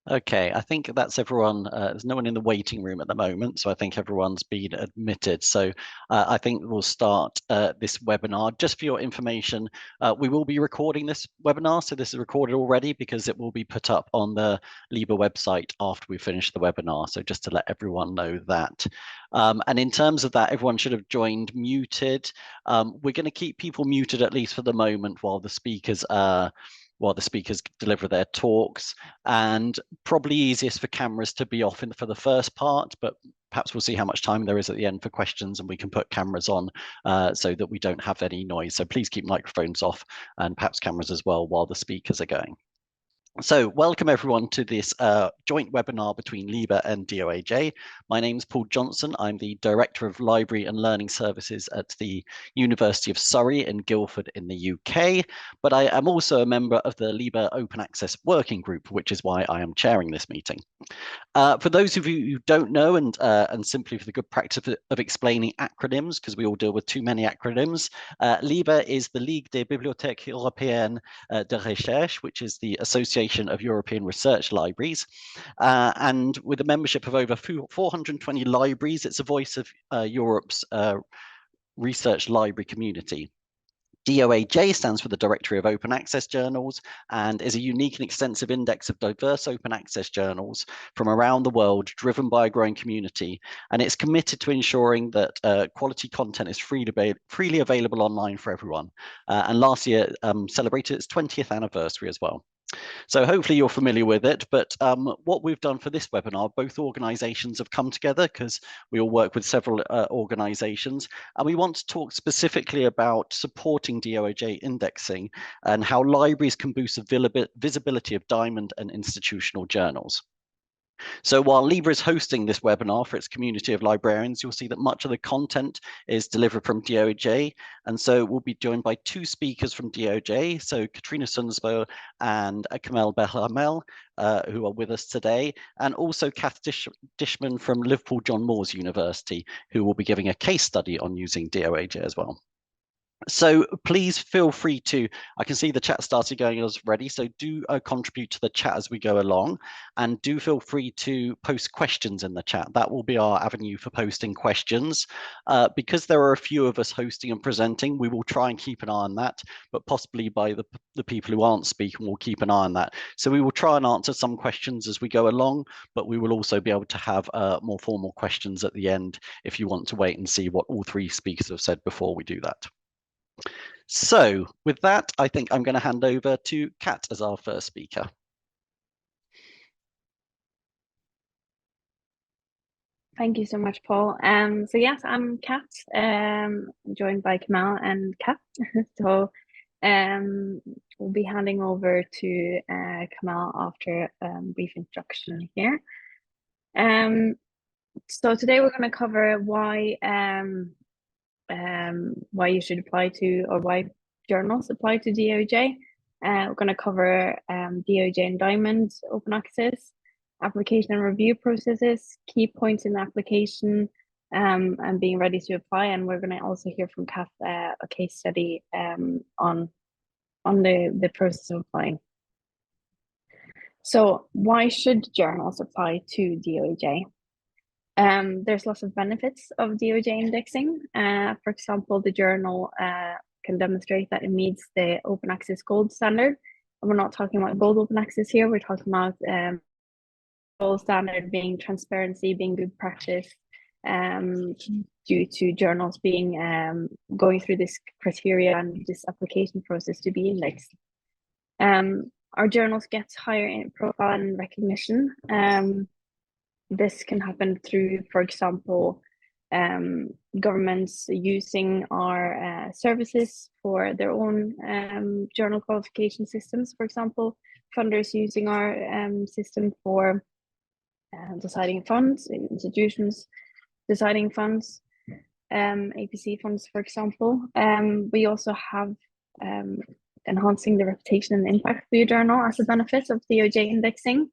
Okay, I think that's everyone. There's no one in the waiting room at the moment, so I think everyone's been admitted. So I think we'll start this webinar. Just for your information, we will be recording this webinar, so this is recorded already because it will be put up on the LIBER website after we finish the webinar. So just to let everyone know that. And in terms of that, everyone should have joined muted. We're going to keep people muted at least for the moment while the speakers deliver their talks, and probably easiest for cameras to be off for the first part, but perhaps we'll see how much time there is at the end for questions and we can put cameras on so that we don't have any noise. So please keep microphones off and perhaps cameras as well while the speakers are going. So welcome everyone to this joint webinar between LIBER and DOAJ. My name is Paul Johnson. I'm the Director of Library and Learning Services at the University of Surrey in Guildford in the UK, but I am also a member of the LIBER Open Access Working Group, which is why I am chairing this meeting. For those of you who don't know, and simply for the good practice of explaining acronyms, because we all deal with too many acronyms, LIBER is the Ligue des Bibliothèques Européennes de Recherche, which is the Association of European Research Libraries. And with a membership of over 420 libraries, it's a voice of Europe's research library community. DOAJ stands for the Directory of Open Access Journals and is a unique and extensive index of diverse open access journals from around the world, driven by a growing community. And it's committed to ensuring that quality content is freely available online for everyone. And last year celebrated its 20th anniversary as well. So hopefully you're familiar with it, but what we've done for this webinar, both organizations have come together because we all work with several organizations, and we want to talk specifically about supporting DOAJ indexing and how libraries can boost the visibility of diamond and institutional journals. So while LIBER is hosting this webinar for its community of librarians, you'll see that much of the content is delivered from DOAJ. And so we'll be joined by two speakers from DOAJ, so Katrina Sundsbø and Kamel Behamel, who are with us today, and also Cath Dishman from Liverpool John Moores University, who will be giving a case study on using DOAJ as well. So please feel free to, I can see the chat started going already, so do contribute to the chat as we go along, and do feel free to post questions in the chat. That will be our avenue for posting questions. Because there are a few of us hosting and presenting, we will try and keep an eye on that, but possibly by the people who aren't speaking will keep an eye on that. So we will try and answer some questions as we go along, but we will also be able to have more formal questions at the end if you want to wait and see what all three speakers have said before we do that. So with that, I think I'm going to hand over to Cath as our first speaker. Thank you so much, Paul. So yes, I'm Cath, joined by Kamel and Cath. So we'll be handing over to Kamel after a brief introduction here. So today we're going to cover why you should apply to, or why journals apply to DOAJ. We're going to cover DOAJ and Diamond open access, application and review processes, key points in the application, and being ready to apply. And we're going to also hear from Cath a case study on the process of applying. So why should journals apply to DOAJ? There's lots of benefits of DOAJ indexing. For example, the journal can demonstrate that it meets the open access gold standard. And we're not talking about gold open access here, we're talking about gold standard being transparency, being good practice, due to journals being going through this criteria and this application process to be indexed. Our journals get higher in profile and recognition. This can happen through, for example, governments using our services for their own journal qualification systems. For example, funders using our system for deciding funds, institutions deciding funds, APC funds, for example. We also have enhancing the reputation and impact of your journal as a benefit of DOAJ indexing,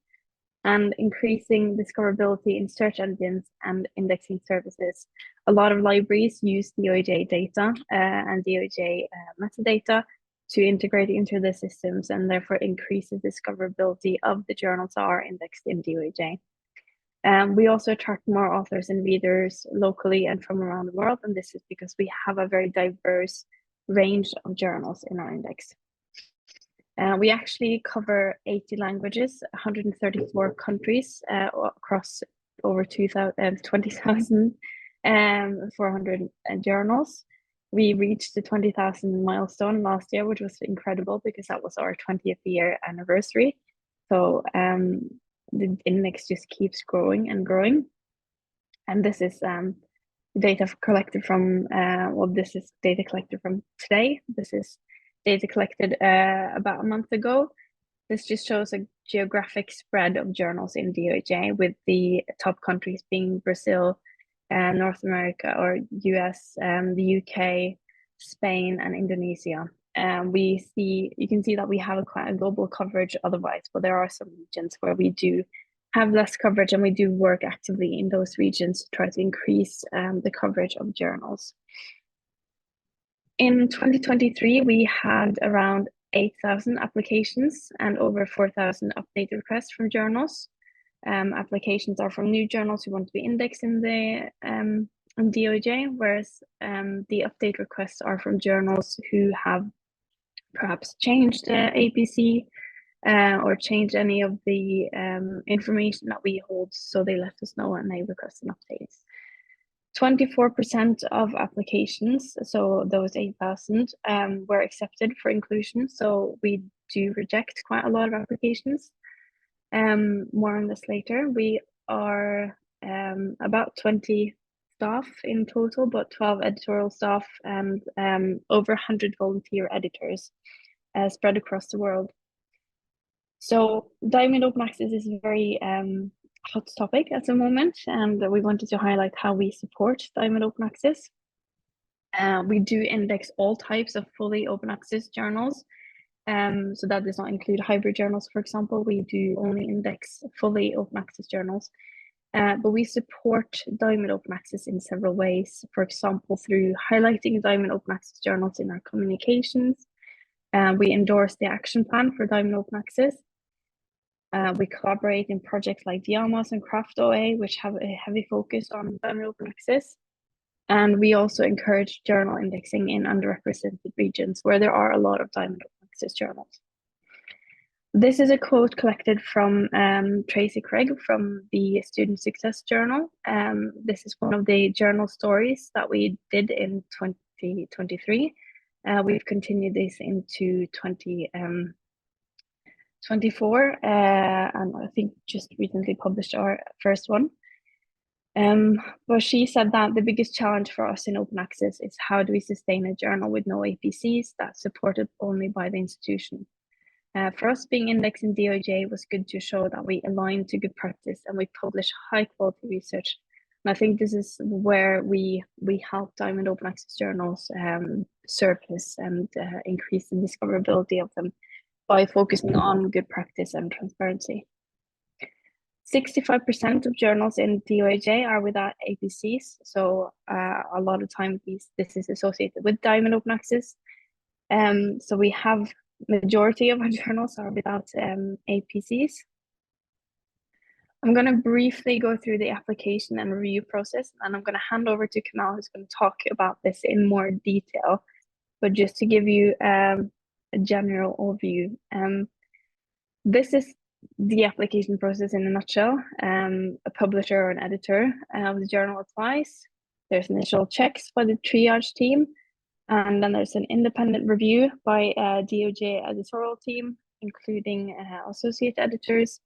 and increasing discoverability in search engines and indexing services. A lot of libraries use DOAJ data and DOAJ metadata to integrate into the systems and therefore increase the discoverability of the journals that are indexed in DOAJ. We also attract more authors and readers locally and from around the world, and this is because we have a very diverse range of journals in our index. We actually cover 80 languages, 134 countries across over 20,400 journals. We reached the 20,000 milestone last year, which was incredible because that was our 20th year anniversary. So the index just keeps growing and growing. And this is data collected from, this is data collected from today. This is data collected about a month ago. This just shows a geographic spread of journals in DOAJ, with the top countries being Brazil, North America or US, the UK, Spain, and Indonesia. You can see that we have quite a global coverage otherwise, but there are some regions where we do have less coverage, and we do work actively in those regions to try to increase the coverage of journals. In 2023, we had around 8,000 applications and over 4,000 update requests from journals. Applications are from new journals who want to be indexed in the DOAJ, whereas the update requests are from journals who have perhaps changed APC or changed any of the information that we hold, so they let us know and they request an update. 24% of applications, so those 8,000, were accepted for inclusion, so we do reject quite a lot of applications. More on this later. We are about 20 staff in total, but 12 editorial staff and over 100 volunteer editors spread across the world. So Diamond Open Access is a very hot topic at the moment, and we wanted to highlight how we support Diamond Open Access. We do index all types of fully open access journals. So that does not include hybrid journals, for example. We do only index fully open access journals. But we support Diamond Open Access in several ways. For example, through highlighting Diamond Open Access journals in our communications. We endorse the action plan for Diamond Open Access. We collaborate in projects like DIAMAS and Craft OA, which have a heavy focus on Diamond Open Access. And we also encourage journal indexing in underrepresented regions where there are a lot of Diamond Open Access journals. This is a quote collected from Tracy Craig from the Student Success Journal. This is one of the journal stories that we did in 2023. We've continued this into 2024, and I think just recently published our first one. But she said that the biggest challenge for us in open access is how do we sustain a journal with no APCs that's supported only by the institution. For us, being indexed in DOAJ was good to show that we align to good practice and we publish high quality research. And I think this is where we help Diamond Open Access journals surface and increase the discoverability of them by focusing on good practice and transparency. 65% of journals in DOAJ are without APCs, so a lot of time this is associated with Diamond Open Access. So we have majority of our journals are without APCs. I'm going to briefly go through the application and review process, and I'm going to hand over to Kamel, who's going to talk about this in more detail. But just to give you a general overview, this is the application process in a nutshell. A publisher or an editor of the journal applies. There's initial checks by the triage team, and then there's an independent review by a DOJ editorial team, including associate editors.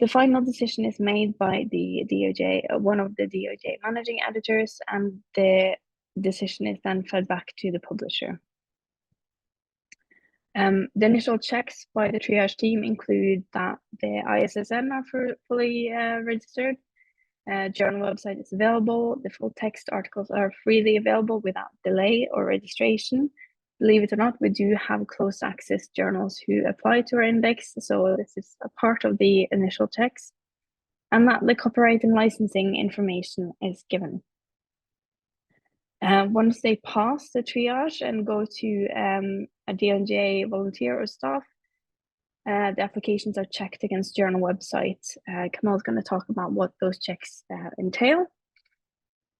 The final decision is made by the DOJ, one of the DOJ managing editors, and the decision is then fed back to the publisher. The initial checks by the triage team include that the ISSN are fully registered, journal website is available, the full text articles are freely available without delay or registration. Believe it or not, we do have closed access journals who apply to our index, so this is a part of the initial checks, and that the copyright and licensing information is given. Once they pass the triage and go to a DOJ volunteer or staff, the applications are checked against journal websites. Kamel is going to talk about what those checks entail.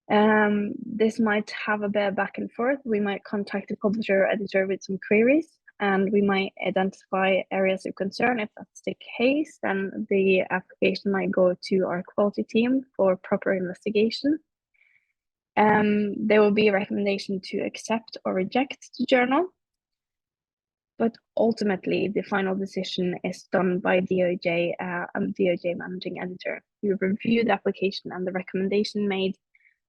This might have a bit of back and forth. We might contact the publisher or editor with some queries, and we might identify areas of concern. If that's the case, then the application might go to our quality team for proper investigation. There will be a recommendation to accept or reject the journal. But ultimately, the final decision is done by DOJ and DOJ managing editor. We review the application and the recommendation made.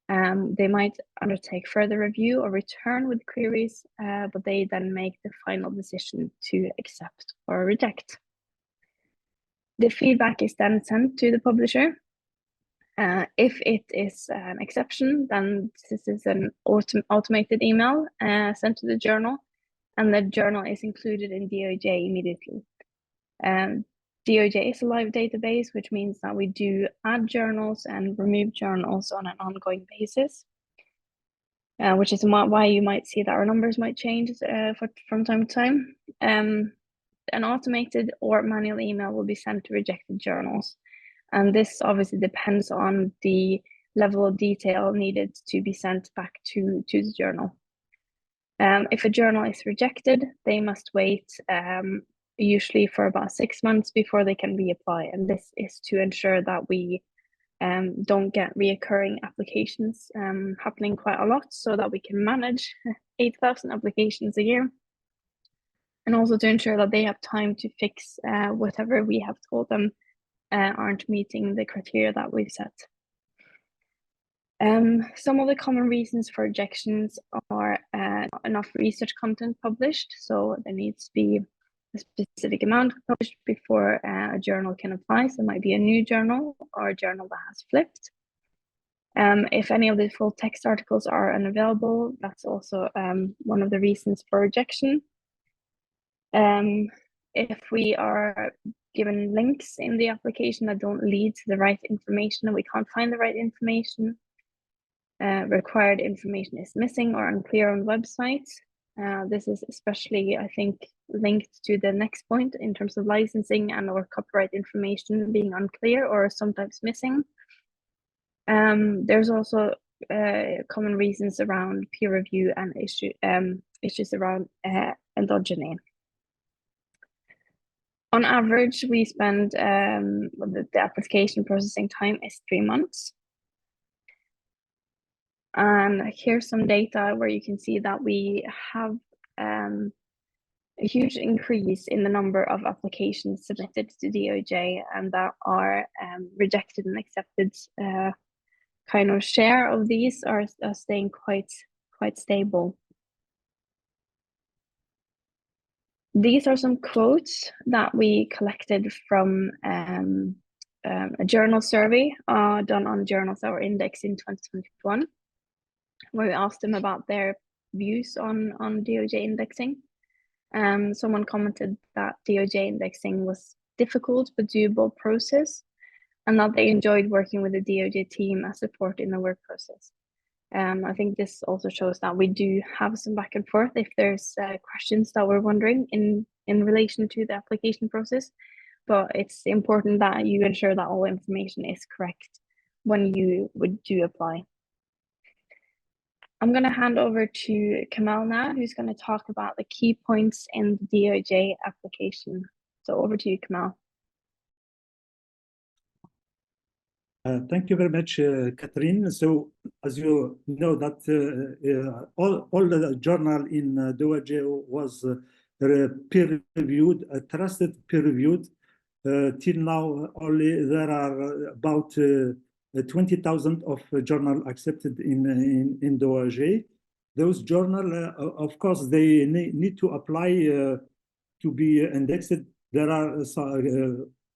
They might undertake further review or return with queries, but they then make the final decision to accept or reject. The feedback is then sent to the publisher. If it is an exception, then this is an automated email sent to the journal, and the journal is included in DOJ immediately. DOJ is a live database, which means that we do add journals and remove journals on an ongoing basis, which is why you might see that our numbers might change from time to time. An automated or manual email will be sent to rejected journals. And this obviously depends on the level of detail needed to be sent back to the journal. If a journal is rejected, they must wait usually for about 6 months before they can reapply. And this is to ensure that we don't get reoccurring applications happening quite a lot, so that we can manage 8,000 applications a year. And also to ensure that they have time to fix whatever we have told them aren't meeting the criteria that we've set. Some of the common reasons for rejections are not enough research content published, so there needs to be a specific amount published before a journal can apply. So it might be a new journal or a journal that has flipped. If any of the full text articles are unavailable, that's also one of the reasons for rejection. If we are given links in the application that don't lead to the right information and we can't find the right information, required information is missing or unclear on the website. This is especially, I think, linked to the next point in terms of licensing and or copyright information being unclear or sometimes missing. There's also common reasons around peer review and issues around endogeny. On average, we spend the application processing time is 3 months. And here's some data where you can see that we have a huge increase in the number of applications submitted to DOJ and that are rejected and accepted. Kind of share of these are staying quite stable. These are some quotes that we collected from a journal survey done on journals that were indexed in 2021. Where we asked them about their views on DOJ indexing. Someone commented that DOJ indexing was difficult but doable process, and that they enjoyed working with the DOJ team as support in the work process. I think this also shows that we do have some back and forth if there's questions that we're wondering in relation to the application process, but it's important that you ensure that all information is correct when you do apply. I'm going to hand over to Kamel now, who's going to talk about the key points in the DOJ application. So over to you, Kamel. Thank you very much, Catherine. So, as you know, that all the journal in DOAJ was peer-reviewed, trusted peer-reviewed. Till now, only there are about 20,000 of journal accepted in DOAJ. Those journal, of course, they need to apply to be indexed. There are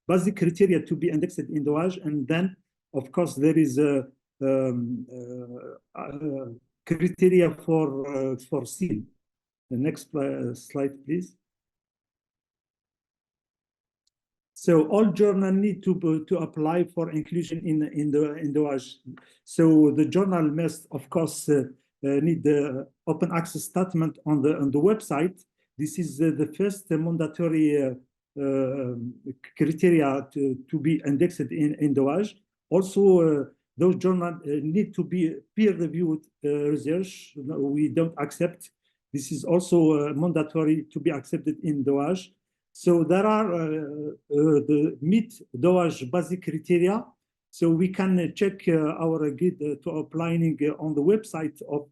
basic criteria to be indexed in DOAJ, and then, of course, there is a criteria for seal. The next slide, please. So all journal need to apply for inclusion in DOAJ. So the journal must, of course, need the open access statement on the website. This is the first mandatory criteria to be indexed in DOAJ. Also, those journals need to be peer-reviewed research. We don't accept. This is also mandatory to be accepted in DOAJ. So there are the meet DOAJ basic criteria. So we can check our guide to applying on the website of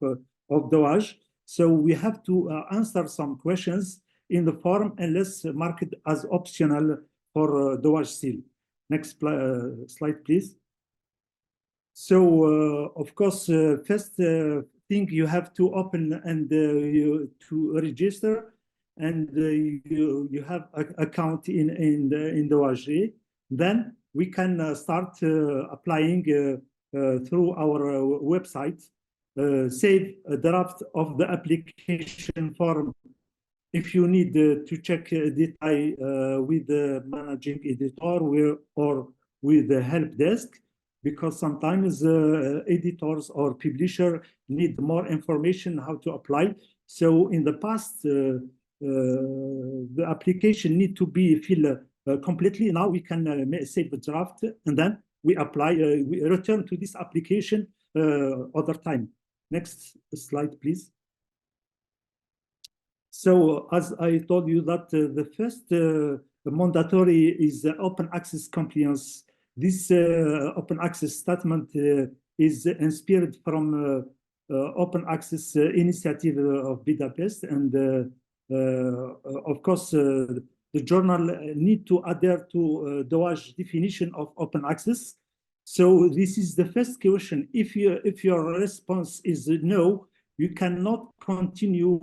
DOAJ. So we have to answer some questions in the form unless marked as optional for DOAJ seal. Next slide, please. So, of course, first thing you have to open and to register, and you have an account in DOAJ. Then we can start applying through our website. Save a draft of the application form if you need to check detail with the managing editor or with the help desk, because sometimes editors or publisher need more information how to apply. So in the past, the application need to be filled completely. Now we can save the draft and then we apply, we return to this application other time. Next slide, please. So as I told you that the first mandatory is open access compliance. This open access statement is inspired from open access initiative of Budapest, and of course the journal need to adhere to DOAJ definition of open access. So this is the first question. If your response is no, you cannot continue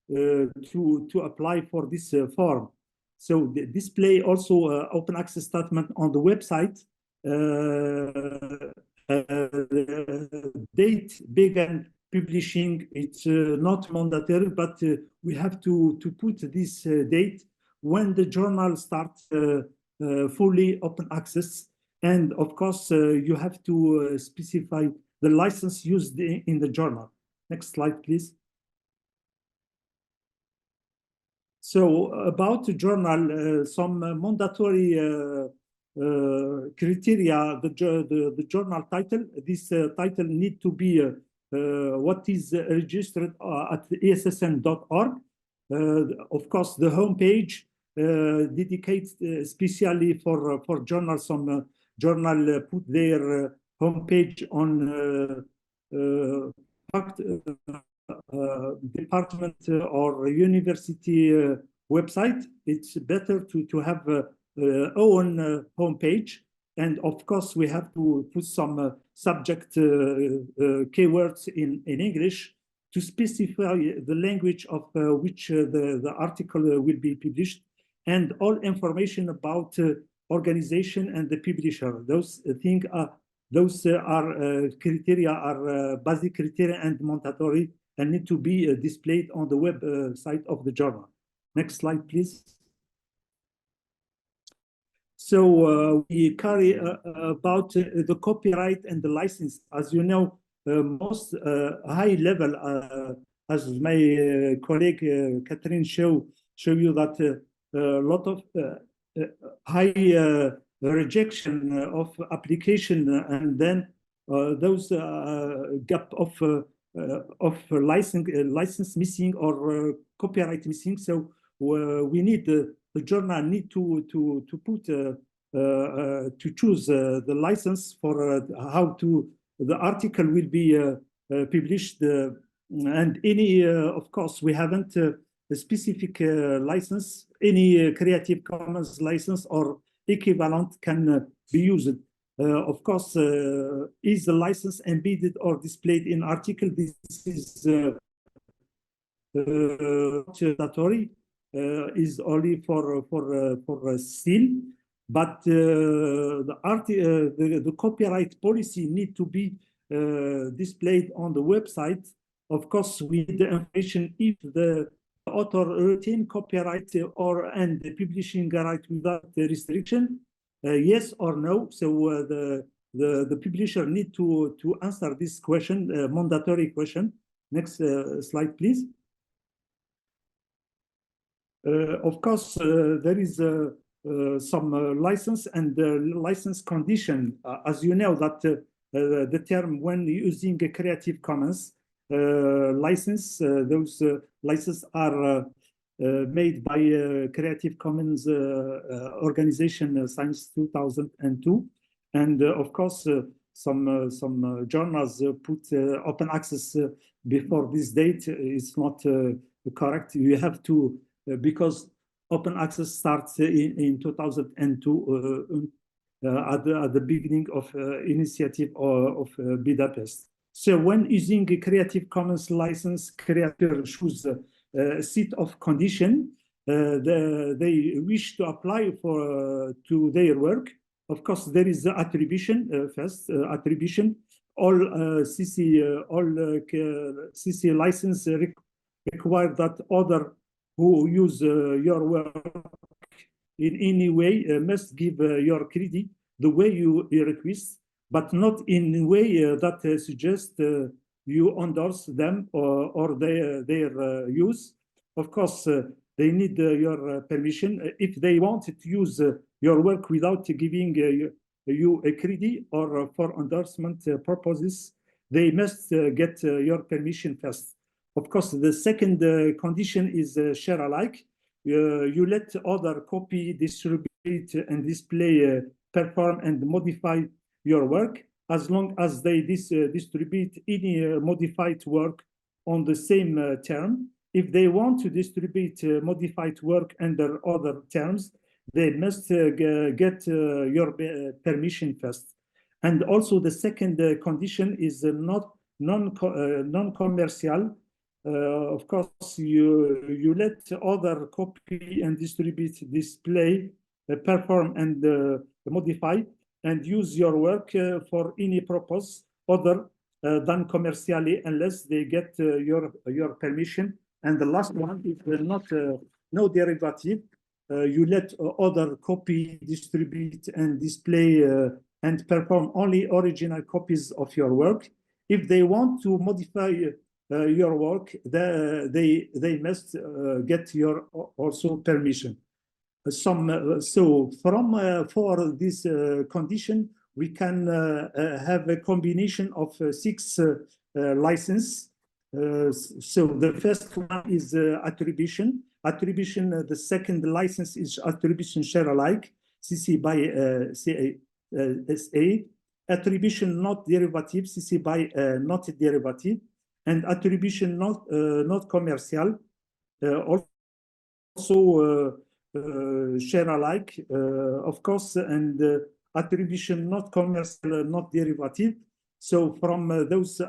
to apply for this form. So the display also open access statement on the website. Date began publishing. It's not mandatory, but we have to put this date when the journal starts fully open access. And of course, you have to specify the license used in the journal. Next slide, please. So about the journal, some mandatory criteria, the journal title. This title need to be what is registered at ESSN.org. Of course, the homepage dedicates especially for journals. Some journal put their homepage on department or university website. It's better to have own homepage, and of course we have to put some subject keywords in English to specify the language of which the article will be published, and all information about organization and the publisher. Those things are criteria are basic criteria and mandatory, and need to be displayed on the website of the journal. Next slide, please. So we carry about the copyright and the license. As you know, most high level, as my colleague Catherine show you that a lot of high rejection of application, and then those gap of license missing or copyright missing. So we need the journal need to put to choose the license for how the article will be published, and any of course we haven't a specific license. Any Creative Commons license or equivalent can be used. Of course, is the license embedded or displayed in article? This is mandatory. Is only for seal, but the copyright policy need to be displayed on the website. Of course, with the information if the author retain copyright and the publishing right without the restriction, yes or no. So the publisher need to answer this question, mandatory question. Next slide, please. Of course, there is some license and license condition. As you know, that the term when using a Creative Commons license, those licenses are made by Creative Commons organization since 2002, and of course some journals put open access before this date. Is not correct. You have to because open access starts in 2002 at the beginning of initiative of Budapest. So when using a Creative Commons license, creator choose a set of conditions they wish to apply for to their work. Of course, there is the attribution first. Attribution. All CC license require that other who use your work in any way must give your credit the way you request, but not in a way that suggests you endorse them or their use. Of course, they need your permission. If they want to use your work without giving you a credit or for endorsement purposes, they must get your permission first. Of course, the second condition is share alike. You let other copy, distribute, and display, perform, and modify your work as long as they distribute any modified work on the same term. If they want to distribute modified work under other terms, they must get your permission first. And also the second condition is non-commercial. Of course, you let other copy and distribute, display, perform, and modify, and use your work for any purpose other than commercially, unless they get your permission. And the last one is not no derivative. You let other copy, distribute, and display and perform only original copies of your work. If they want to modify your work, they must get your also permission. So for this condition, we can have a combination of 6 licenses. So the first one is attribution. Attribution. The second license is attribution share alike, CC by SA. Attribution not derivative, CC by not derivative, and attribution not commercial. Also share alike, of course, and attribution not commercial, not derivative. So from those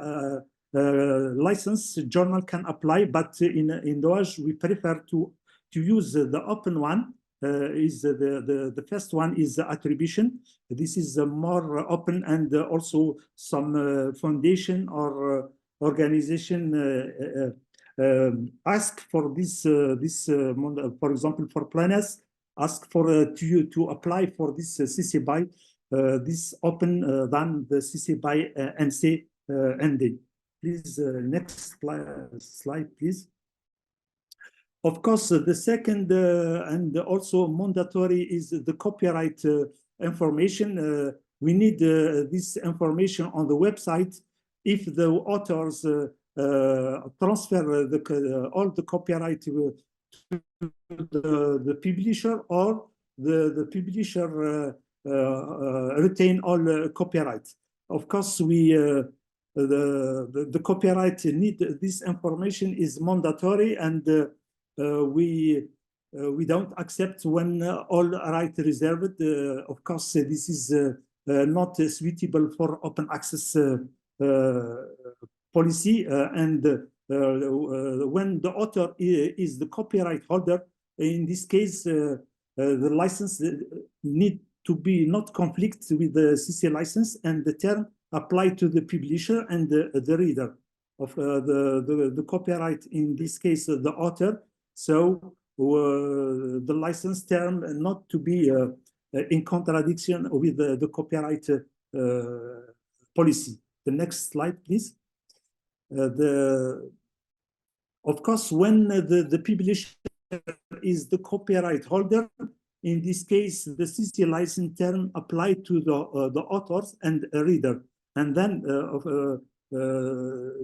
license, journal can apply, but in DOAJ we prefer to use the open one. Is the first one is attribution. This is more open, and also some foundation or organization ask for this for example, for planners, ask for to apply for this CC by this open than the CC by NC ND. Please, next slide, please. Of course, the second and also mandatory is the copyright information. We need this information on the website. If the authors transfer all the copyright to the publisher, or the publisher retain all copyright. Of course, the copyright need this information is mandatory, and we don't accept when all right reserved. Of course, this is not suitable for open access policy, and when the author is the copyright holder, in this case, the license need to be not conflict with the CC license, and the term apply to the publisher and the reader of the copyright, in this case, the author. So the license term not to be in contradiction with the copyright policy. The next slide, please. Of course, when the publisher is the copyright holder, in this case, the CC license term applied to the authors and a reader. And then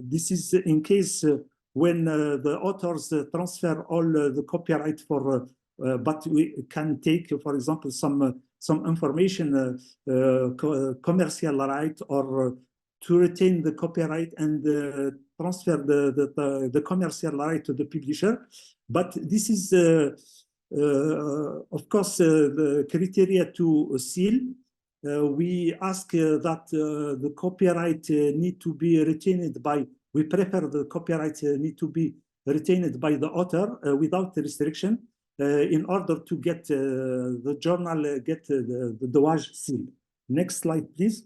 this is in case when the authors transfer all the copyright for, but we can take, for example, some information, commercial right, or to retain the copyright and transfer the commercial right to the publisher. But this is, of course, the criteria to seal. We ask that the copyright need to be retained by, we prefer the copyright need to be retained by the author without restriction in order to get the journal, get the DOAJ seal. Next slide, please.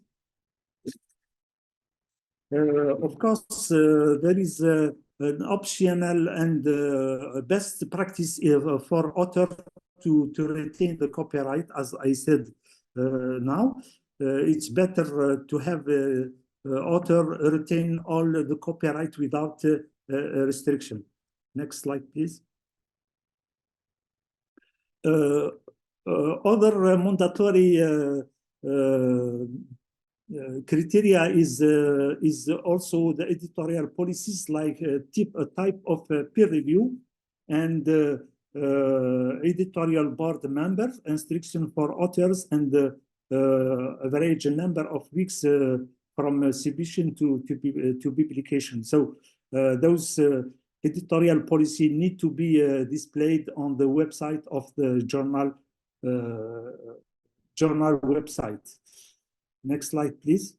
Of course, there is an optional and best practice for author to retain the copyright. As I said now, it's better to have author retain all the copyright without restriction. Next slide, please. Other mandatory criteria is also the editorial policies, like a type of peer review and editorial board members, instruction for authors, and average number of weeks from submission to publication. So those editorial policy need to be displayed on the website of the journal website. Next slide, please.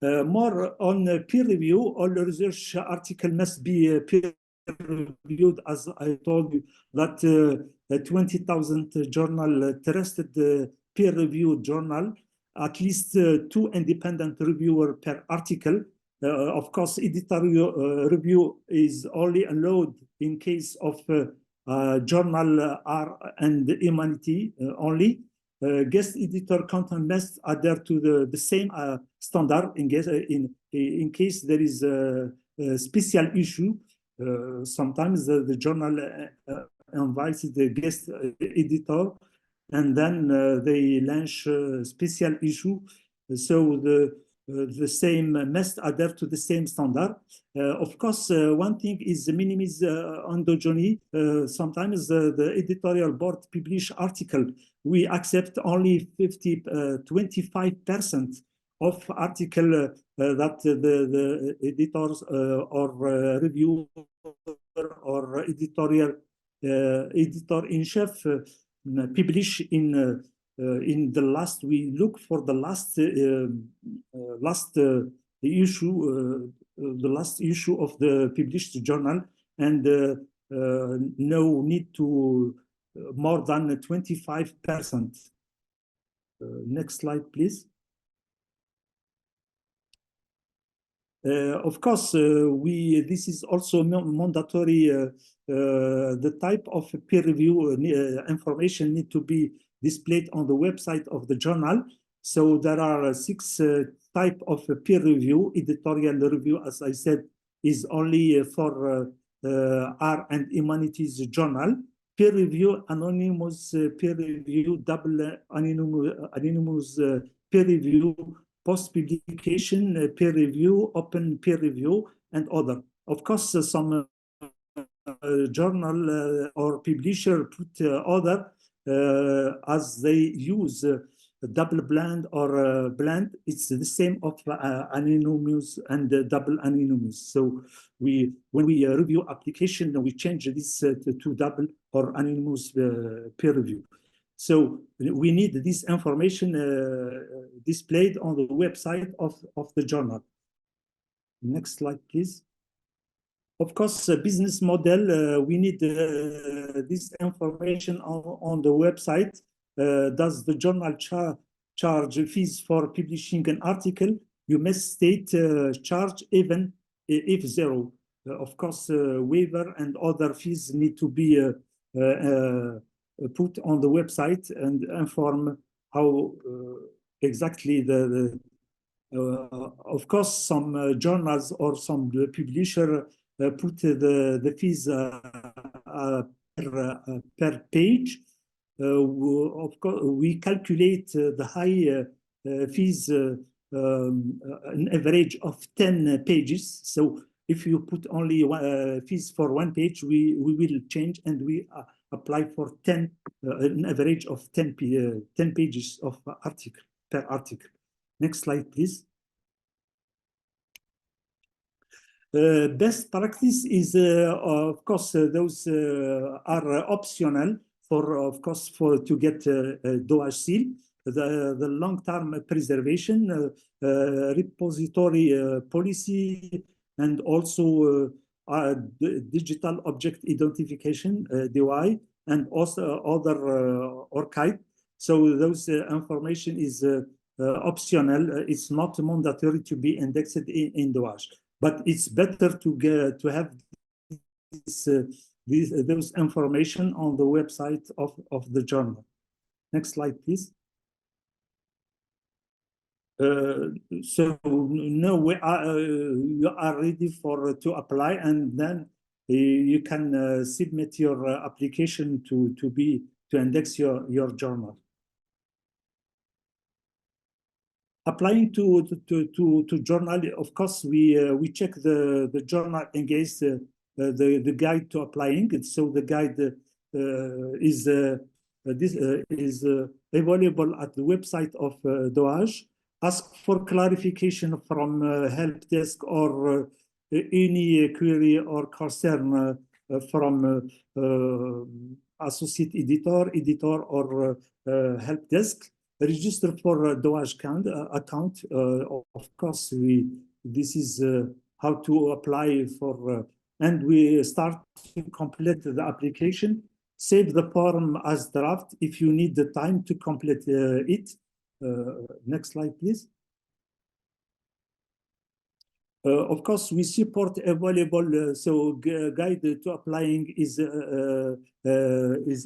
More on peer review. All research article must be peer reviewed. As I told you, that 20,000 journal trusted peer-reviewed journal, at least 2 independent reviewer per article. Of course, editorial review is only allowed in case of journal R and humanity only. Guest editor content must adhere to the same standard in case there is a special issue. Sometimes the journal invites the guest editor, and then they launch a special issue. So the same must adhere to the same standard. Of course, one thing is minimize endogeny. Sometimes the editorial board publish article. We accept only 25% of article that the editors or reviewer or editor-in-chief publish in the last. We look for the last issue, the last issue of the published journal, and no need to more than 25%. Next slide, please. Of course, this is also mandatory. The type of peer review information need to be displayed on the website of the journal. So there are 6 type of peer review. Editorial review, as I said, is only for art and humanities journal. Peer review, anonymous peer review, double anonymous peer review, post-publication peer review, open peer review, and other. Of course, some journal or publisher put other as they use double blind or blind. It's the same of anonymous and double anonymous. So when we review application, we change this to double or anonymous peer review. So we need this information displayed on the website of the journal. Next slide, please. Of course, business model, we need this information on the website. Does the journal charge fees for publishing an article? You must state charge even if zero. Of course, waiver and other fees need to be put on the website and inform how exactly of course, some journals or some publisher put the fees per page. Of course, we calculate the high fees an average of 10 pages. So if you put only fees for 1 page, we will change and we apply for 10, an average of 10 pages of article per article. Next slide, please. Best practice is, of course, those are optional for, of course, to get DOAJ seal. The long-term preservation, repository policy, and also digital object identification, DOI, and also other archive. So those information is optional. It's not mandatory to be indexed in DOAJ, but it's better to have those information on the website of the journal. Next slide, please. So now you are ready to apply, and then you can submit your application to index your journal. Applying to journal, of course, we check the journal against the guide to applying. So the guide is available at the website of DOAJ. Ask for clarification from help desk or any query or concern from associate editor or help desk. Register for DOAJ account. Of course, this is how to apply for, and we start to complete the application. Save the form as draft if you need the time to complete it. Next slide, please. Of course, we support available. So guide to applying is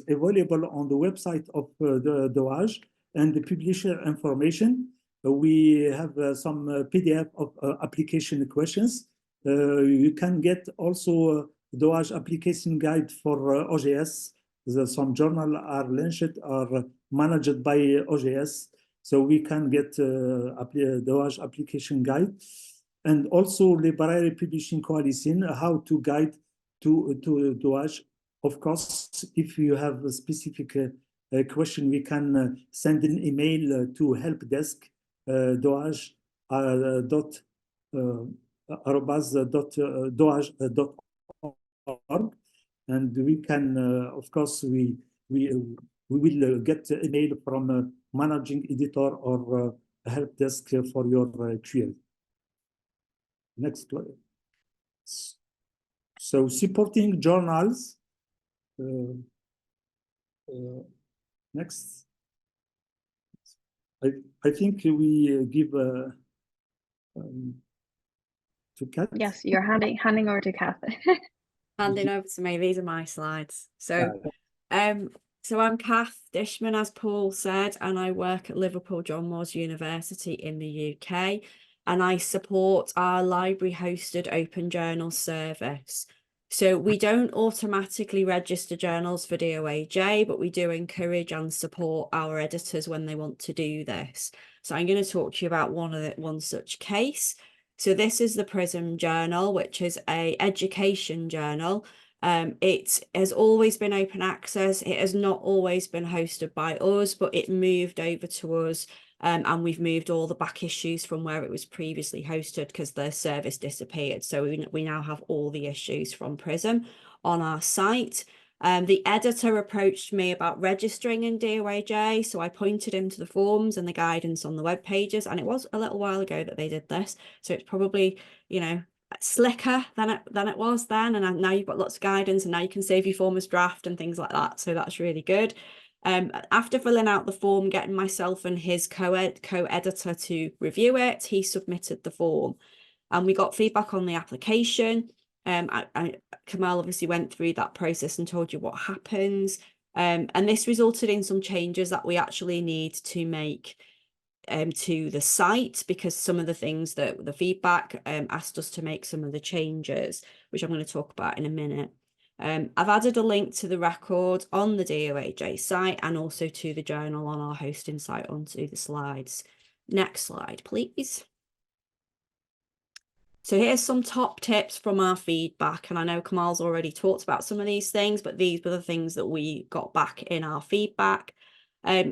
available on the website of the DOAJ. And the publisher information, we have some PDF of application questions. You can get also DOAJ application guide for OJS. Some journals are launched or managed by OJS, so we can get DOAJ application guide. And also Librarian Publishing Coalition, how to guide to DOAJ. Of course, if you have a specific question, we can send an email to helpdesk doaj.org, and we can, of course, we will get email from managing editor or help desk for your query. Next slide. So supporting journals. Next. I think we give to Cath. Yes, you're handing over to Cath. Handing over to me. These are my slides. So, so I'm Cath Dishman, as Paul said, and I work at Liverpool John Moores University in the UK, and I support our library-hosted open journal service. So we don't automatically register journals for DOAJ, but we do encourage and support our editors when they want to do this. So I'm going to talk to you about one such case. So this is the PRISM journal, which is an education journal. It has always been open access. It has not always been hosted by us, but it moved over to us. And we've moved all the back issues from where it was previously hosted because the service disappeared. So we now have all the issues from PRISM on our site. The editor approached me about registering in DOAJ, so I pointed him to the forms and the guidance on the web pages, and it was a little while ago that they did this, so it's probably, you know, slicker than it was then, and now you've got lots of guidance, and now you can save your form as draft and things like that, so that's really good. After filling out the form, getting myself and his co-editor to review it, he submitted the form, and we got feedback on the application. Kamel obviously went through that process and told you what happens. And this resulted in some changes that we actually need to make to the site, because some of the things that the feedback asked us to make some of the changes, which I'm going to talk about in a minute. I've added a link to the record on the DOAJ site and also to the journal on our hosting site onto the slides. Next slide, please. So here's some top tips from our feedback, and I know Kamal's already talked about some of these things, but these were the things that we got back in our feedback.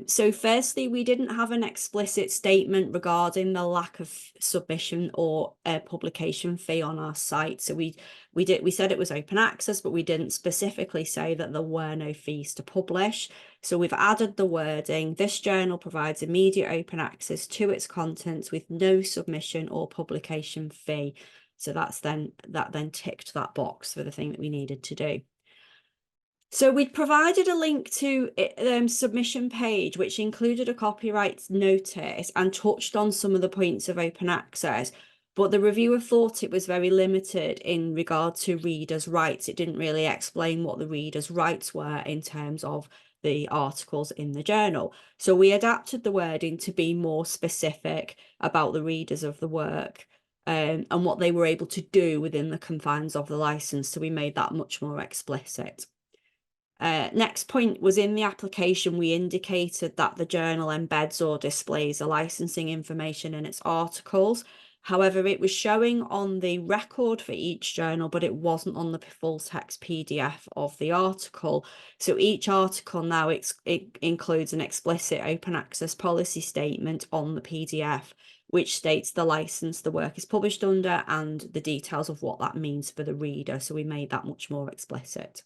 So firstly, we didn't have an explicit statement regarding the lack of submission or publication fee on our site. So we said it was open access, but we didn't specifically say that there were no fees to publish. So we've added the wording: this journal provides immediate open access to its contents with no submission or publication fee. So that then ticked that box for the thing that we needed to do. So we'd provided a link to submission page, which included a copyright notice and touched on some of the points of open access, but the reviewer thought it was very limited in regard to readers' rights. It didn't really explain what the readers' rights were in terms of the articles in the journal. So we adapted the wording to be more specific about the readers of the work and what they were able to do within the confines of the license. So we made that much more explicit. Next point was, in the application, we indicated that the journal embeds or displays the licensing information in its articles. However, it was showing on the record for each journal, but it wasn't on the full text PDF of the article. So each article now it includes an explicit open access policy statement on the PDF, which states the license the work is published under and the details of what that means for the reader. So we made that much more explicit.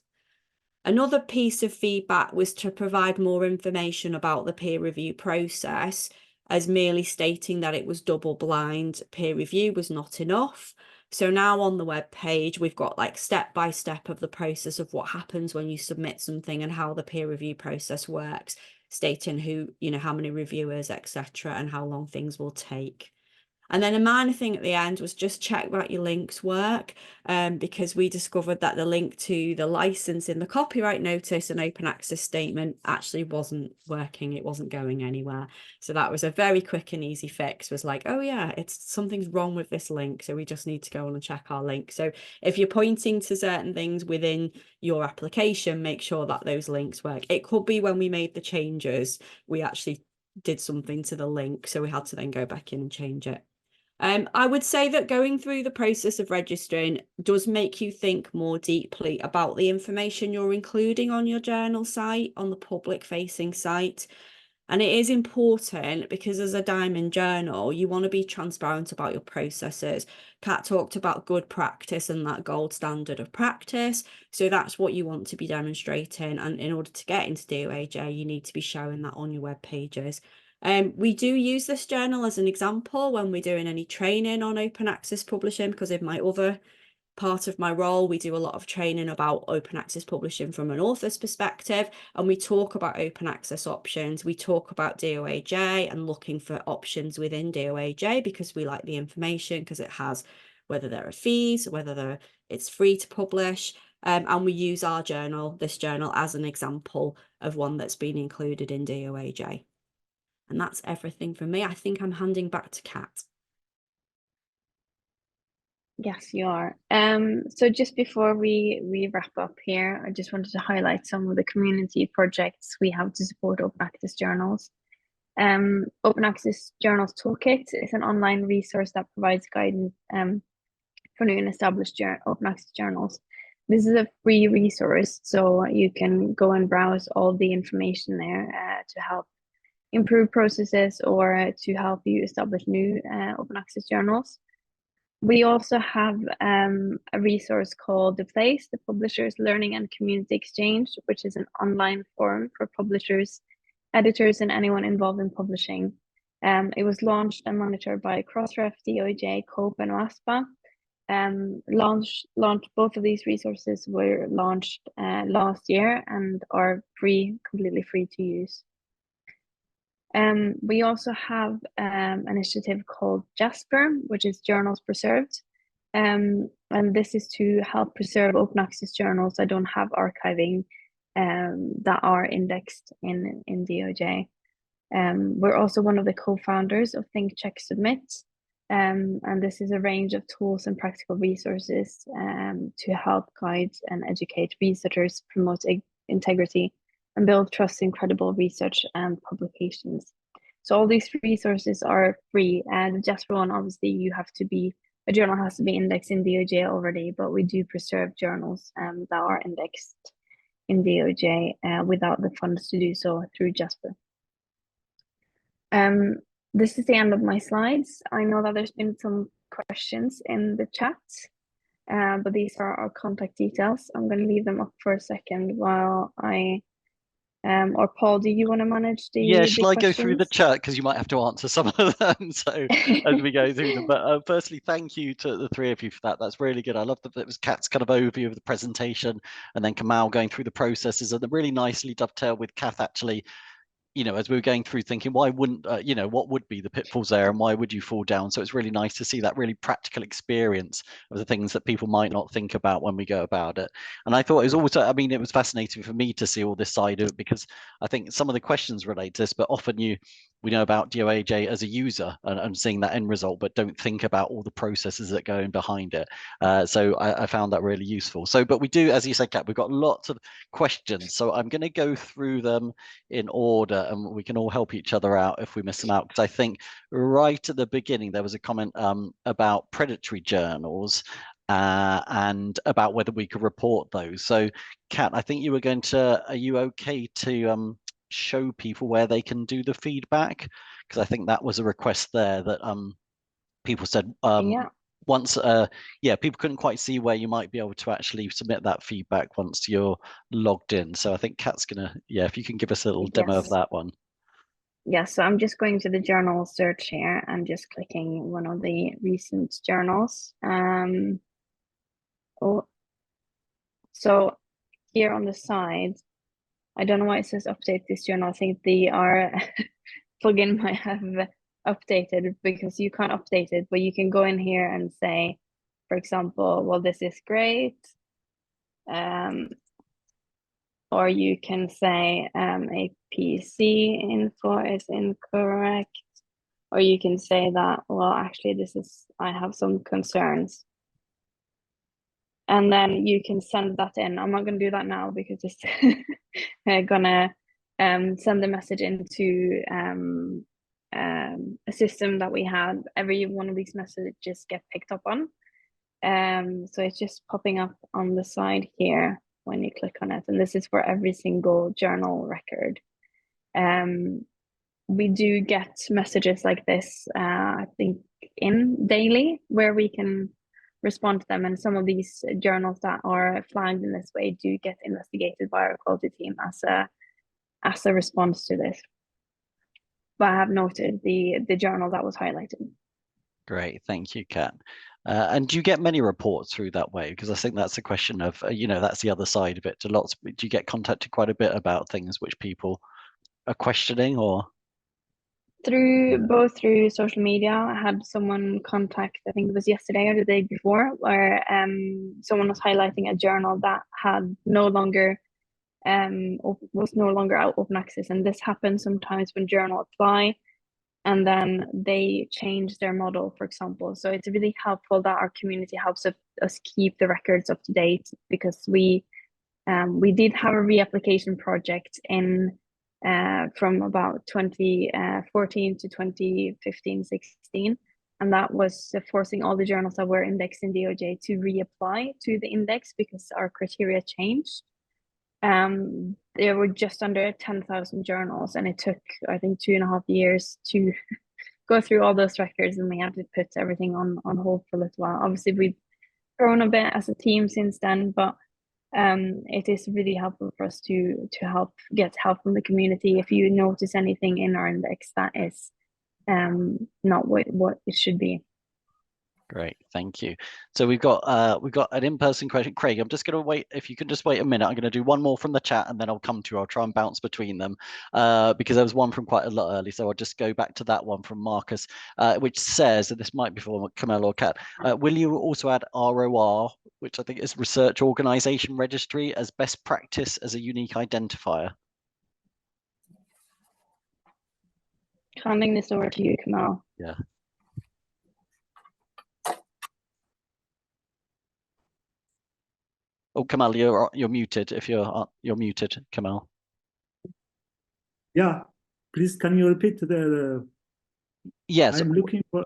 Another piece of feedback was to provide more information about the peer review process, as merely stating that it was double-blind peer review was not enough. So now on the web page, we've got like step-by-step of the process of what happens when you submit something and how the peer review process works, stating who, how many reviewers, etc., and how long things will take. And then a minor thing at the end was just check that your links work, because we discovered that the link to the license in the copyright notice and open access statement actually wasn't working. It wasn't going anywhere. So that was a very quick and easy fix. Was like, oh yeah, something's wrong with this link. So we just need to go on and check our link. So if you're pointing to certain things within your application, make sure that those links work. It could be when we made the changes, we actually did something to the link. So we had to then go back in and change it. I would say that going through the process of registering does make you think more deeply about the information you're including on your journal site, on the public-facing site. And it is important because as a diamond journal, you want to be transparent about your processes. Cath talked about good practice and that gold standard of practice. So that's what you want to be demonstrating. And in order to get into DOAJ, you need to be showing that on your web pages. We do use this journal as an example when we're doing any training on open access publishing, because in my other part of my role, we do a lot of training about open access publishing from an author's perspective, and we talk about open access options. We talk about DOAJ and looking for options within DOAJ because we like the information, because it has whether there are fees, whether it's free to publish, and we use our journal, this journal, as an example of one that's been included in DOAJ. And that's everything from me. I think I'm handing back to Cath. Yes, you are. So just before we wrap up here, I just wanted to highlight some of the community projects we have to support open access journals. Open Access Journals Toolkit is an online resource that provides guidance for new and established open access journals. This is a free resource, so you can go and browse all the information there to help improve processes or to help you establish new open access journals. We also have a resource called The Place, the Publishers Learning and Community Exchange, which is an online forum for publishers, editors, and anyone involved in publishing. It was launched and monitored by Crossref, DOAJ, COPE, and OASPA. Both of these resources were launched last year and are completely free to use. We also have an initiative called Jasper, which is Journals Preserved. And this is to help preserve open access journals that don't have archiving that are indexed in DOJ. We're also one of the co-founders of Think, Check, Submit, and this is a range of tools and practical resources to help guide and educate researchers, promote integrity, and build trust in credible research and publications. So all these resources are free, and the Jasper one, obviously, a journal has to be indexed in DOJ already, but we do preserve journals that are indexed in DOJ without the funds to do so through Jasper. This is the end of my slides. I know that there's been some questions in the chat, but these are our contact details. I'm going to leave them up for a second while I, or Paul, do you want to manage the Yeah, shall I go through the questions? chat, because you might have to answer some of them, so as we go through them. But firstly, thank you to the three of you for that. That's really good. I love that it was Cath's kind of overview of the presentation, and then Kamel going through the processes, and really nicely dovetailed with Cath actually, you know, as we were going through thinking, why wouldn't, you know, what would be the pitfalls there and why would you fall down? So it's really nice to see that really practical experience of the things that people might not think about when we go about it. And I thought it was also, I mean, it was fascinating for me to see all this side of it, because I think some of the questions relate to this, but often we know about DOAJ as a user and seeing that end result, but don't think about all the processes that go in behind it. So I found that really useful. So, but we do, as you said, Cath, we've got lots of questions. So I'm going to go through them in order, and we can all help each other out if we miss them out, because I think right at the beginning there was a comment about predatory journals and about whether we could report those. So Cath, I think you were going to, are you okay to show people where they can do the feedback? Because I think that was a request there that people said Yeah. once people couldn't quite see where you might be able to actually submit that feedback once you're logged in. So I think Cath's gonna, if you can give us a little demo of that one. Yes, so I'm just going to the journal search here and just clicking one of the recent journals. So here on the side, I don't know why it says update this journal. I think the plugin might have updated, because you can't update it, but you can go in here and say, for example, well, this is great. Or you can say APC info is incorrect. Or you can say that, well, actually, I have some concerns. And then you can send that in. I'm not going to do that now because it's gonna send the message into a system that we have. Every one of these messages get picked up on. So it's just popping up on the side here when you click on it, and this is for every single journal record. We do get messages like this, I think, in daily, where we can respond to them, and some of these journals that are flagged in this way do get investigated by our quality team as a response to this. But I have noted the journal that was highlighted. Great, thank you, Cath. And do you get many reports through that way? Because I think that's a question of, that's the other side of it. Do you get contacted quite a bit about things which people are questioning, or? Both through social media. I had someone contact, I think it was yesterday or the day before, where someone was highlighting a journal that had was no longer out open access, and this happens sometimes when journals apply and then they change their model, for example. So it's really helpful that our community helps us keep the records up to date, because we did have a reapplication project from about 2014 to 2015-16, and that was forcing all the journals that were indexed in DOJ to reapply to the index because our criteria changed. There were just under 10,000 journals, and it took, I think, 2.5 years to go through all those records, and we had to put everything on hold for a little while. Obviously, we've grown a bit as a team since then, but it is really helpful for us to get help from the community if you notice anything in our index that is not what it should be. Great, thank you. So we've got an in-person question. Craig, I'm just going to wait. If you can just wait a minute, I'm going to do one more from the chat, and then I'll come to you. I'll try and bounce between them because there was one from quite a lot early. So I'll just go back to that one from Marcus, which says, and this might be for Kamel or Cath, will you also add ROR which I think is research organisation registry as best practice as a unique identifier. Handing this over to you, Kamel. Yeah. Oh, Kamel, you're muted. If you're muted, Kamel. Yeah, please, can you repeat the? Yes. I'm looking for.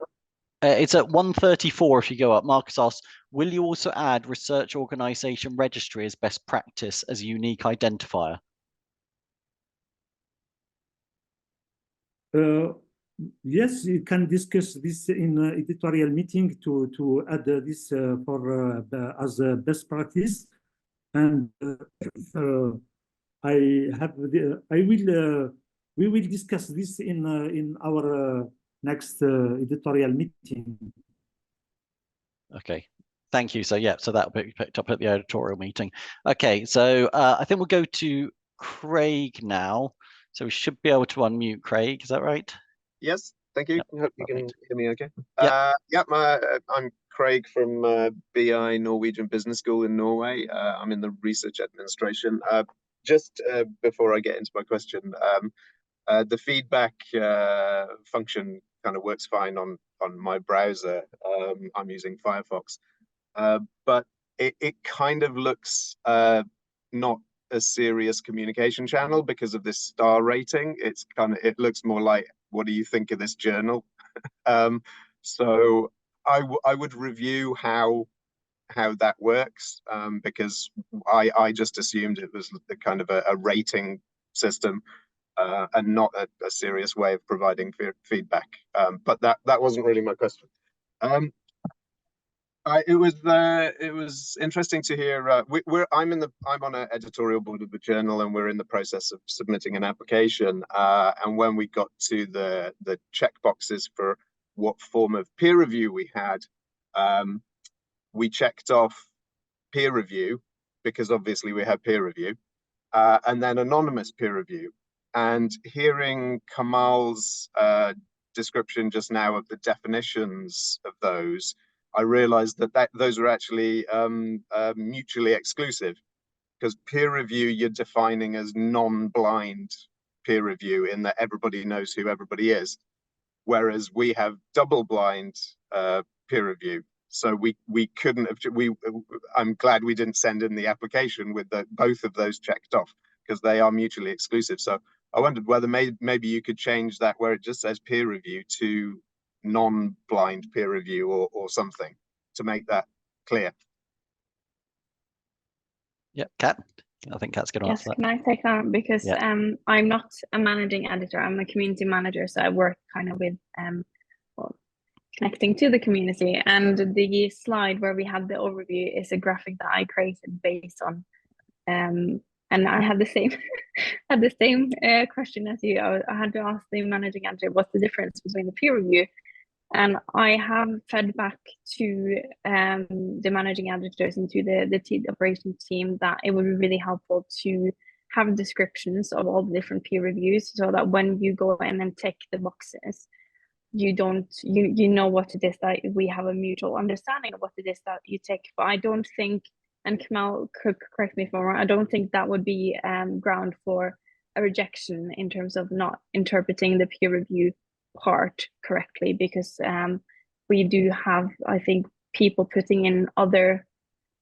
It's at 134 if you go up. Marcus asks, will you also add research organisation registry as best practice as a unique identifier? Yes, you can discuss this in editorial meeting to add this for as a best practice, and we will discuss this in our next editorial meeting. Okay, thank you. So yeah, so that'll be picked up at the editorial meeting. Okay, so I think we'll go to Craig now. So we should be able to unmute Craig. Is that right? Yes, thank you. Yep, Hope you can hear me okay. Yep. I'm Craig from BI Norwegian Business School in Norway. I'm in the research administration. Just before I get into my question, the feedback function kind of works fine on my browser. I'm using Firefox, but it kind of looks not a serious communication channel because of this star rating. It looks more like, what do you think of this journal? So I would review how that works, because I just assumed it was the kind of a rating system and not a serious way of providing feedback. But that wasn't really my question. It was interesting to hear. I'm on an editorial board of the journal, and we're in the process of submitting an application. And when we got to the check boxes for what form of peer review we had, we checked off peer review because obviously we have peer review, and then anonymous peer review. And hearing Kamal's description just now of the definitions of those, I realized that those are actually mutually exclusive, because peer review you're defining as non-blind peer review in that everybody knows who everybody is, whereas we have double-blind peer review. So we couldn't have. I'm glad we didn't send in the application with both of those checked off, because they are mutually exclusive. So I wondered whether maybe you could change that where it just says peer review to non-blind peer review or something to make that clear. Yeah, Cath. I think Cath's going to Yes, answer that. can I take that? Because Yeah. I'm not a managing editor. I'm a community manager, so I work kind of with well, connecting to the community. And the slide where we had the overview is a graphic that I created based on. And I had the same question as you. I had to ask the managing editor what's the difference between the peer review. And I have fed back to the managing editors and to the operations team that it would be really helpful to have descriptions of all the different peer reviews, so that when you go in and tick the boxes, you know what it is that we have a mutual understanding of what it is that you tick. But I don't think, and Kamel could correct me if I'm wrong, I don't think that would be ground for a rejection in terms of not interpreting the peer review part correctly, because we do have, I think, people putting in other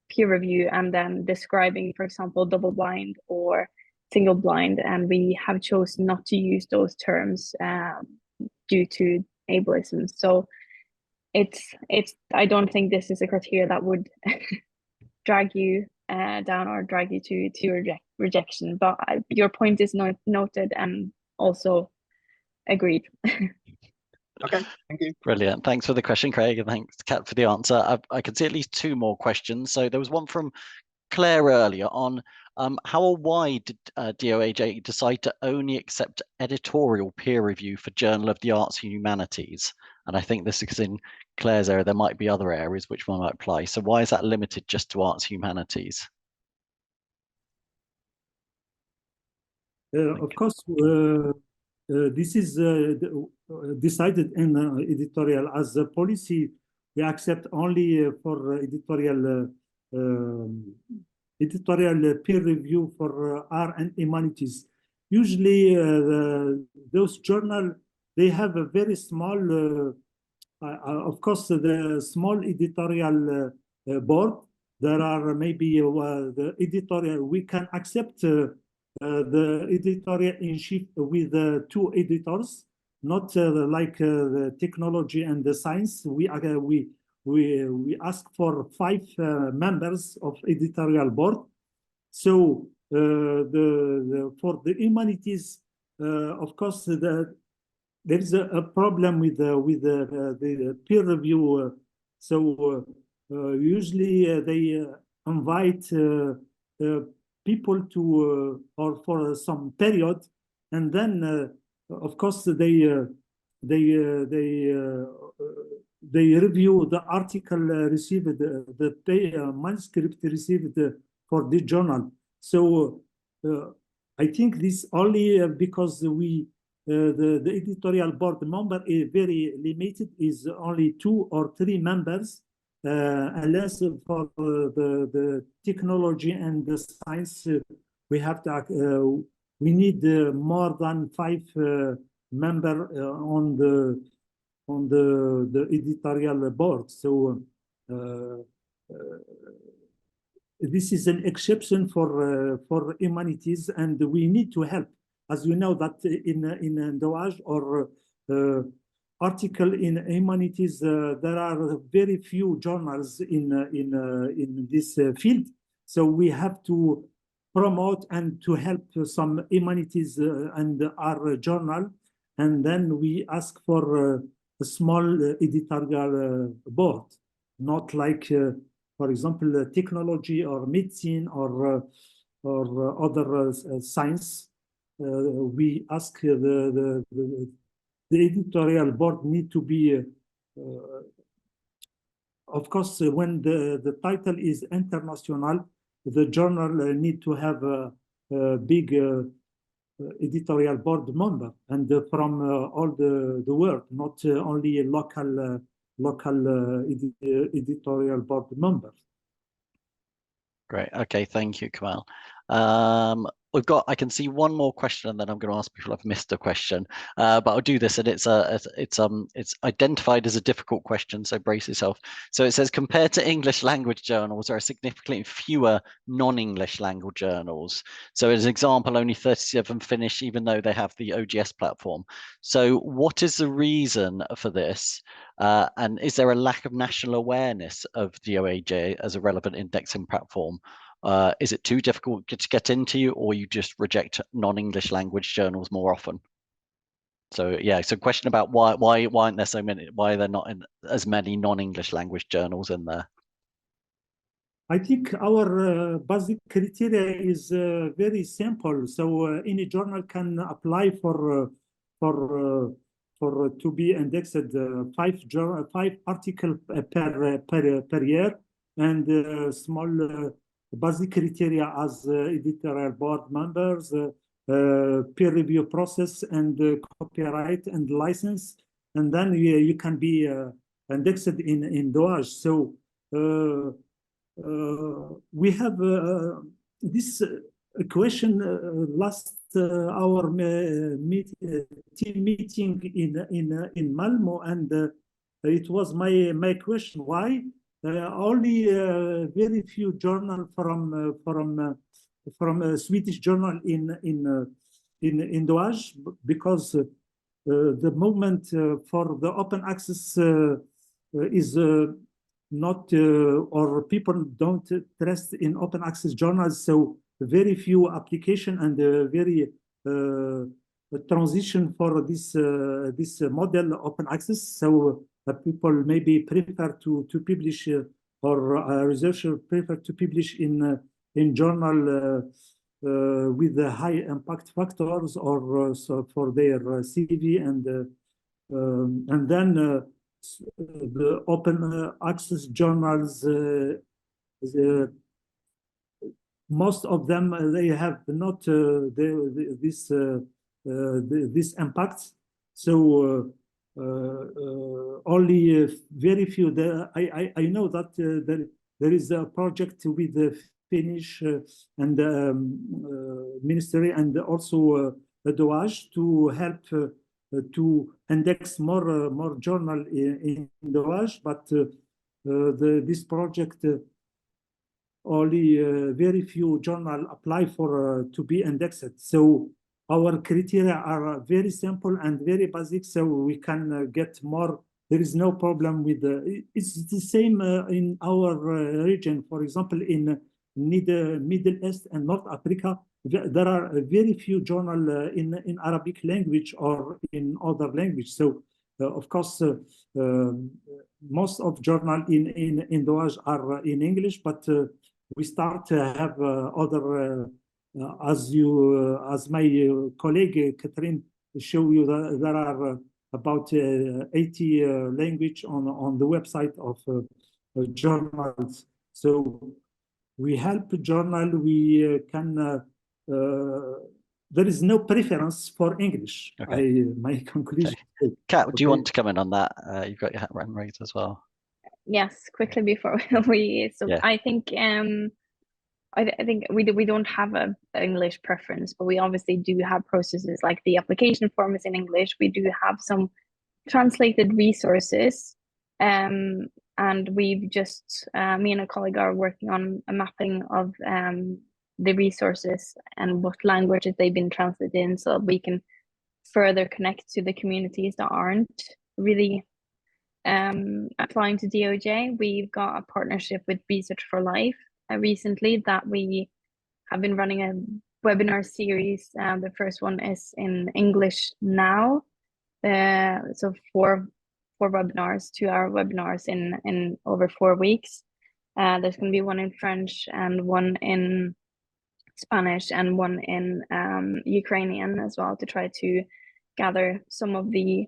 peer review and then describing, for example, double blind or single blind, and we have chosen not to use those terms due to ableism. So it's I don't think this is a criteria that would drag you down or drag you to rejection. But your point is noted and also agreed. Okay, thank you. Brilliant. Thanks for the question, Craig, and thanks, Cath, for the answer. I can see at least two more questions. So there was one from Claire earlier on how or why did DOAJ decide to only accept editorial peer review for Journal of the Arts and Humanities? And I think this is in Claire's area. There might be other areas which one might apply. So why is that limited just to arts and humanities? Of course, this is decided in editorial as a policy. We accept only for editorial editorial peer review for art and humanities. Usually, those journals, they have a very small, of course, the small editorial board. There are maybe the editorial, we can accept the editorial-in-chief with 2 editors, not like the technology and the science. We ask for 5 members of editorial board. So for the humanities, of course, there is a problem with the peer review. Usually they invite people to or for some period, and then of course they review the article received, the manuscript received for the journal. So I think this only because the editorial board member is very limited, is only 2 or 3 members, unless for the technology and the science we have to we need more than 5 members on the editorial board. So this is an exception for humanities, and we need to help. As you know that in DOAJ or article in humanities, there are very few journals in this field. So we have to promote and to help some humanities and our journal, and then we ask for a small editorial board, not like, for example, technology or medicine or other science. We ask the editorial board need to be, of course, when the title is international, the journal need to have a big editorial board member, and from all the world, not only local editorial board members. Great. Okay, thank you, Kamel. I can see one more question, and then I'm going to ask people if I've missed a question. But I'll do this, and it's identified as a difficult question, so brace yourself. So it says, compared to English language journals, there are significantly fewer non-English language journals. So as an example, only 37 Finnish, even though they have the OGS platform. So what is the reason for this? And is there a lack of national awareness of DOAJ as a relevant indexing platform? Is it too difficult to get into, or you just reject non-English language journals more often? So yeah, so question about why aren't there so many? Why are there not as many non-English language journals in there? I think our basic criteria is very simple. So any journal can apply for to be indexed 5 articles per year, and small basic criteria as editorial board members, peer review process, and copyright and license, and then you can be indexed in DOAJ. So we have this question last our team meeting in Malmo, and it was my question: why only very few journal from a Swedish journal in DOAJ? Because the movement for the open access is not, or people don't trust in open access journals, so very few application and very transition for this model open access. So people maybe prefer to publish, or researchers prefer to publish in journal with the high impact factors, or so for their CV, and then the open access journals, most of them, they have not this impact. So only very few. I know that there is a project with the Finnish and Ministry and also the DOAJ to help to index more journal in DOAJ, but this project only very few journal apply for to be indexed. So our criteria are very simple and very basic, so we can get more. There is no problem with it's the same in our region. For example, in Middle East and North Africa, there are very few journal in Arabic language or in other language. So of course, most of journal in DOAJ are in English, but we start to have other, as my colleague Catherine show you, that there are about 80 language on the website of journals. So we help journal. We can. There is no preference for English. Okay. My conclusion. Okay. Cath, do you want to come in on that? You've got your hand raised as well. Yes, quickly before we. So Yeah. I think I think we don't have a English preference, but we obviously do have processes like the application form is in English. We do have some translated resources, and we've just me and a colleague are working on a mapping of the resources and what languages they've been translated in, so we can further connect to the communities that aren't really applying to DOJ. We've got a partnership with Research for Life recently that we have been running a webinar series. The first one is in English now. So four webinars, 2-hour webinars in over 4 weeks. There's going to be one in French and one in Spanish and one in Ukrainian as well, to try to gather some of the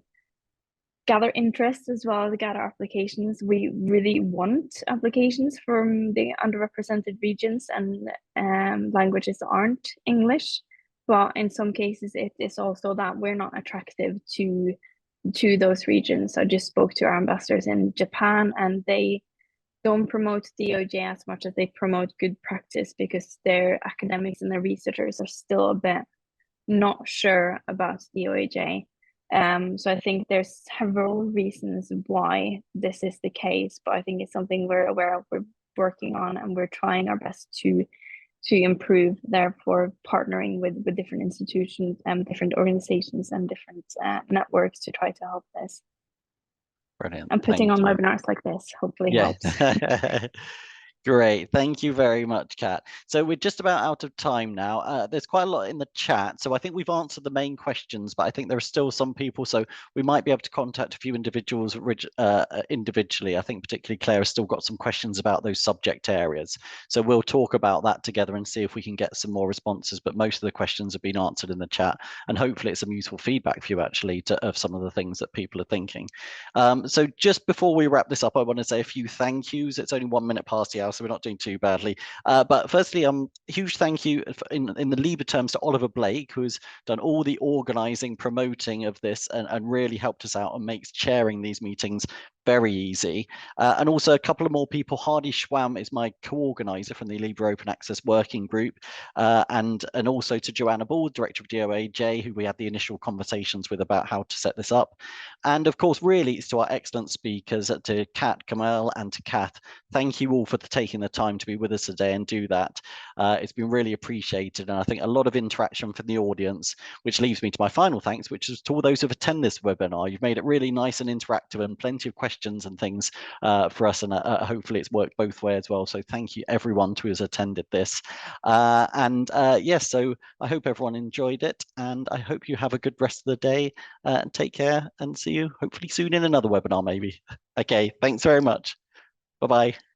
interest as well, to gather applications. We really want applications from the underrepresented regions and languages that aren't English. But in some cases, it is also that we're not attractive to those regions. I just spoke to our ambassadors in Japan, and they don't promote DOJ as much as they promote good practice, because their academics and their researchers are still a bit not sure about DOAJ. So I think there's several reasons why this is the case, but I think it's something we're aware of, we're working on, and we're trying our best to improve, therefore partnering with different institutions and different organizations and different networks to try to help this. Brilliant. And putting Thank on you. webinars like this hopefully helps. Great, thank you very much, Cath. So we're just about out of time now. There's quite a lot in the chat, so I think we've answered the main questions, but I think there are still some people, so we might be able to contact a few individuals individually. I think particularly Claire has still got some questions about those subject areas, so we'll talk about that together and see if we can get some more responses, but most of the questions have been answered in the chat, and hopefully it's some useful feedback for you actually of some of the things that people are thinking. So just before we wrap this up, I want to say a few thank yous. It's only 1 minute past the hour, so we're not doing too badly. But firstly, huge thank you in the LIBER terms to Oliver Blake, who has done all the organising, promoting of this, and really helped us out and makes chairing these meetings very easy. And also a couple of more people. Hardy Schwamm is my co-organizer from the LIBER Open Access Working Group, and also to Joanna Ball, Director of DOAJ, who we had the initial conversations with about how to set this up. And of course, really, it's to our excellent speakers, to Kat, Kamel, and to Cath. Thank you all for taking the time to be with us today and do that. It's been really appreciated, and I think a lot of interaction from the audience, which leaves me to my final thanks, which is to all those who've attended this webinar. You've made it really nice and interactive, and plenty of questions and things for us, and hopefully it's worked both ways as well. So thank you everyone who has attended this. Yes, so I hope everyone enjoyed it, and I hope you have a good rest of the day. Take care, and see you hopefully soon in another webinar maybe. Okay, thanks very much. Bye-bye.